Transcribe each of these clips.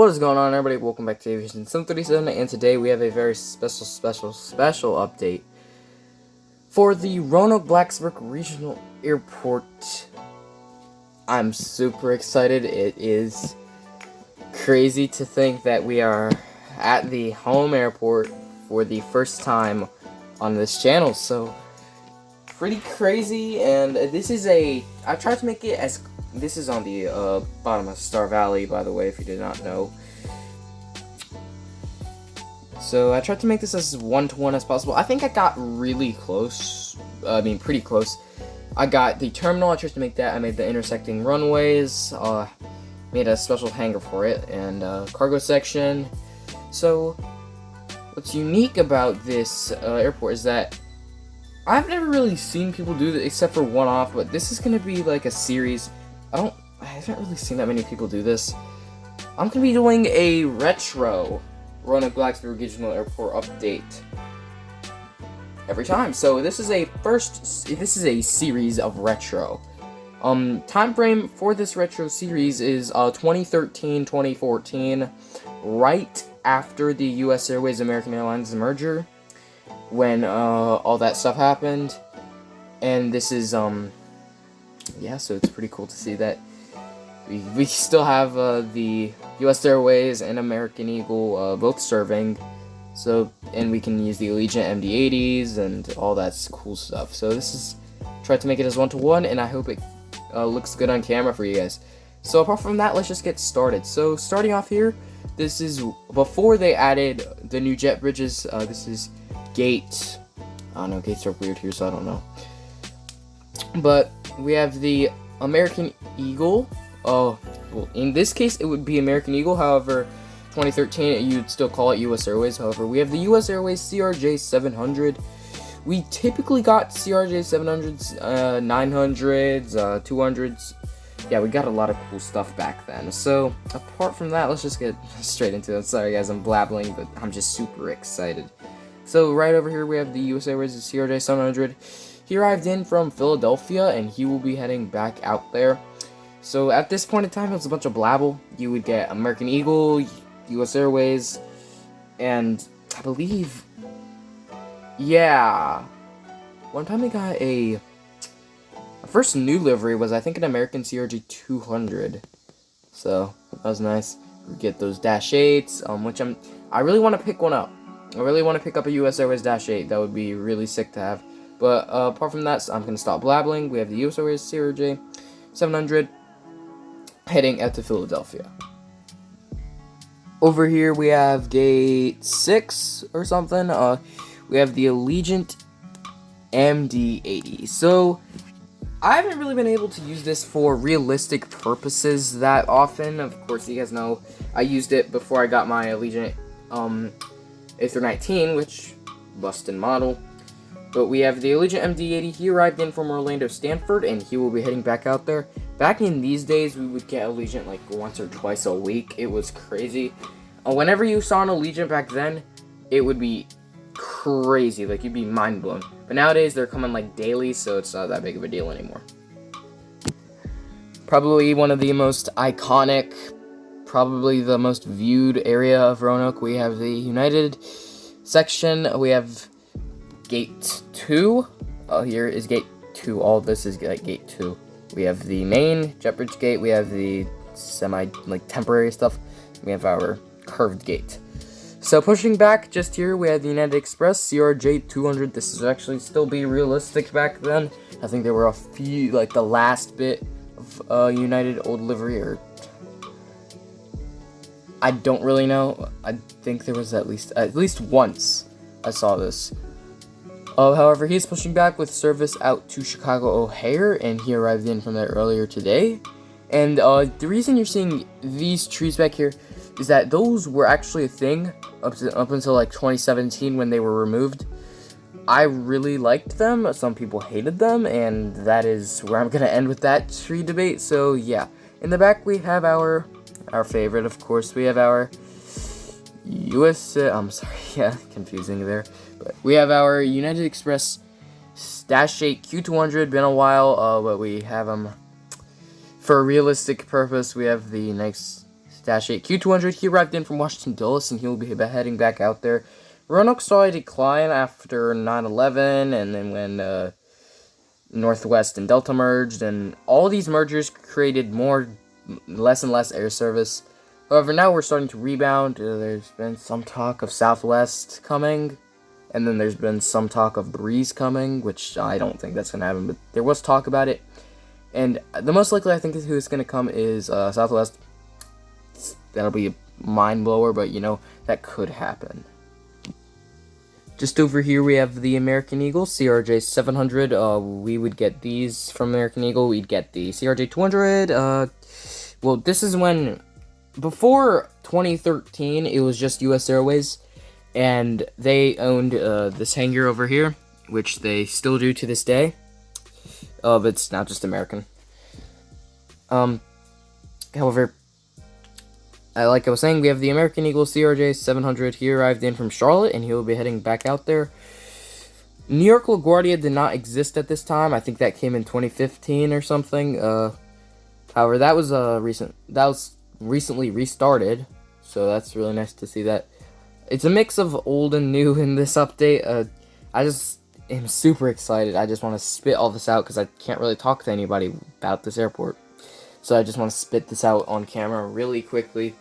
What is going on, everybody? Welcome back to Aviation 737, and today we have a very special update for the Roanoke Blacksburg Regional Airport. I'm super excited. It is crazy to think that we are at the home airport for the first time on this channel, so pretty crazy. And I tried to make it as, this is on the bottom of Star Valley, by the way, if you did not know. So I tried to make this as one-to-one as possible. I think I got really close. Pretty close. I got the terminal. I tried to make that. I made the intersecting runways. Made a special hangar for it, and cargo section. So what's unique about this airport is that I've never really seen people do this except for one-off, but this is going to be like a series. I haven't really seen that many people do this. I'm going to be doing a retro Roanoke Blacksburg Regional Airport update every time. So this is a series of retro. Time frame for this retro series is 2013-2014, right after the U.S. Airways American Airlines merger, when all that stuff happened. And this is yeah, so it's pretty cool to see that we still have the U.S. Airways and American Eagle both serving. So, and we can use the Allegiant MD-80s and all that cool stuff. So this is, tried to make it as one-to-one, and I hope it looks good on camera for you guys. So apart from that, let's just get started. So starting off here, this is before they added the new jet bridges. This is gate, I don't know, gates are weird here, so I don't know. But we have the American Eagle. Well, in this case, it would be American Eagle. However, 2013, you'd still call it U.S. Airways. However, we have the U.S. Airways CRJ 700. We typically got CRJ 700s, 900s, 200s. Yeah, we got a lot of cool stuff back then. So, apart from that, let's just get straight into it. Sorry, guys, I'm blabbling, but I'm just super excited. So, right over here, we have the U.S. Airways CRJ 700. He arrived in from Philadelphia, and he will be heading back out there. So at this point in time, it was a bunch of blabble. You would get American Eagle, U.S. Airways, and I believe, yeah, one time we got a first new livery was, I think, an American CRJ 200. So that was nice. We get those Dash 8s, which I really want to pick one up. I really want to pick up a U.S. Airways Dash 8. That would be really sick to have. But apart from that, I'm going to stop blabbling. We have the U.S. Airways CRJ 700 heading out to Philadelphia. Over here, we have gate 6 or something. We have the Allegiant MD-80. So, I haven't really been able to use this for realistic purposes that often. Of course, you guys know I used it before I got my Allegiant A319, which busted model. But we have the Allegiant MD-80. He arrived in from Orlando, Stanford, and he will be heading back out there. Back in these days, we would get Allegiant like once or twice a week. It was crazy. Whenever you saw an Allegiant back then, it would be crazy. Like, you'd be mind blown. But nowadays, they're coming like daily, so it's not that big of a deal anymore. Probably one of the most iconic, probably the most viewed area of Roanoke. We have the United section. We have Gate 2. Here is Gate 2. All this is like Gate 2. We have the main jet bridge gate. We have the temporary stuff. We have our curved gate. So pushing back just here, we have the United Express CRJ 200. This is actually still be realistic back then. I think there were a few, like the last bit of United old livery, or I don't really know. I think there was at least once I saw this. However, he's pushing back with service out to Chicago O'Hare, and he arrived in from there earlier today. And the reason you're seeing these trees back here is that those were actually a thing up until like 2017 when they were removed. I really liked them. Some people hated them, and that is where I'm going to end with that tree debate. So yeah, in the back we have our favorite, of course. We have our U.S. I'm sorry, yeah, confusing there. But we have our United Express Dash 8 Q200. Been a while, but we have them for a realistic purpose. We have the nice -8 Q200. He arrived in from Washington Dulles, and he will be heading back out there. Roanoke saw a decline after 9/11, and then when Northwest and Delta merged, and all these mergers created less and less air service. However, now we're starting to rebound. There's been some talk of Southwest coming, and then there's been some talk of Breeze coming, which I don't think that's going to happen, but there was talk about it. And the most likely I think who's going to come is Southwest. That'll be a mind blower, but that could happen. Just over here we have the American Eagle CRJ 700. We would get these from American Eagle. We'd get the CRJ 200. Well, this is when, before 2013, it was just U.S. Airways, and they owned this hangar over here, which they still do to this day. But it's now just American. However, like I was saying, we have the American Eagle CRJ 700. He arrived in from Charlotte, and he will be heading back out there. New York LaGuardia did not exist at this time. I think that came in 2015 or something. However, that was recently restarted, so that's really nice to see that. It's a mix of old and new in this update. I just am super excited. I just want to spit all this out because I can't really talk to anybody about this airport. So I just want to spit this out on camera really quickly,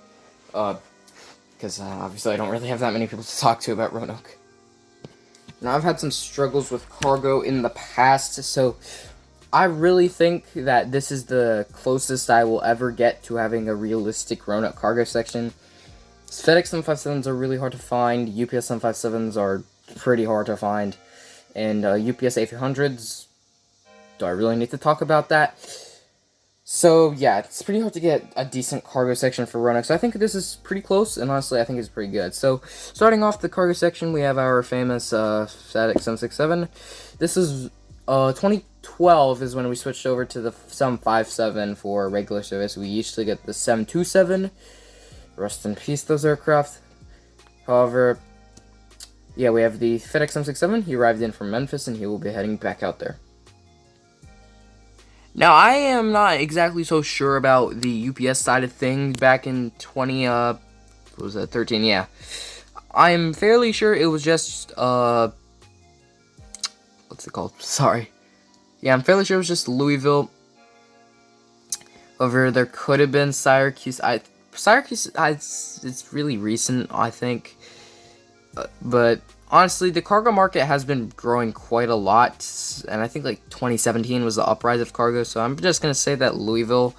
because obviously I don't really have that many people to talk to about Roanoke. Now, I've had some struggles with cargo in the past, so I really think that this is the closest I will ever get to having a realistic Roanoke cargo section. FedEx 757s are really hard to find, UPS 757s are pretty hard to find, and UPS 800s, do I really need to talk about that? So, yeah, it's pretty hard to get a decent cargo section for Roanoke, so I think this is pretty close, and honestly, I think it's pretty good. So, starting off the cargo section, we have our famous FedEx 767. This is 2012 is when we switched over to the 757 for regular service. We used to get the 727. Rest in peace, those aircraft. However, yeah, we have the FedEx 767. He arrived in from Memphis, and he will be heading back out there. Now, I am not exactly so sure about the UPS side of things back in 13, yeah. I'm fairly sure it was just, what's it called? Sorry. Yeah, I'm fairly sure it was just Louisville. However, there could have been Syracuse. It's really recent, I think. But honestly, the cargo market has been growing quite a lot, and I think like 2017 was the uprise of cargo, so I'm just going to say that Louisville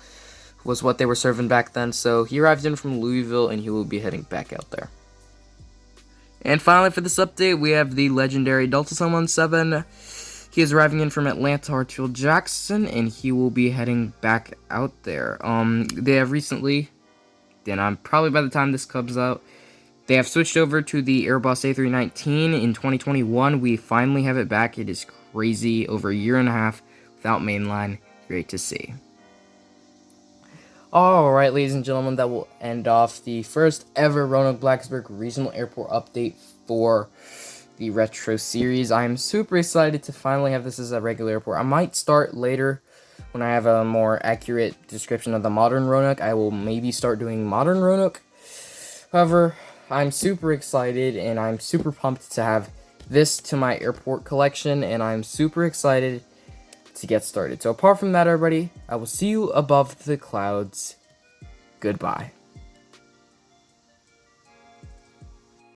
was what they were serving back then. So he arrived in from Louisville, and he will be heading back out there. And finally, for this update, we have the legendary Delta 717. He is arriving in from Atlanta Hartsfield-Jackson, and he will be heading back out there. They have recently, and probably by the time this comes out, they have switched over to the Airbus A319 in 2021. We finally have it back. It is crazy. Over a year and a half without mainline. Great to see. Alright, ladies and gentlemen, that will end off the first ever Roanoke Blacksburg Regional Airport update for the Retro series. I am super excited to finally have this as a regular airport. I might start later when I have a more accurate description of the modern Roanoke. I will maybe start doing modern Roanoke. However, I'm super excited, and I'm super pumped to have this to my airport collection, and I'm super excited to get started. So apart from that, everybody, I will see you above the clouds. Goodbye.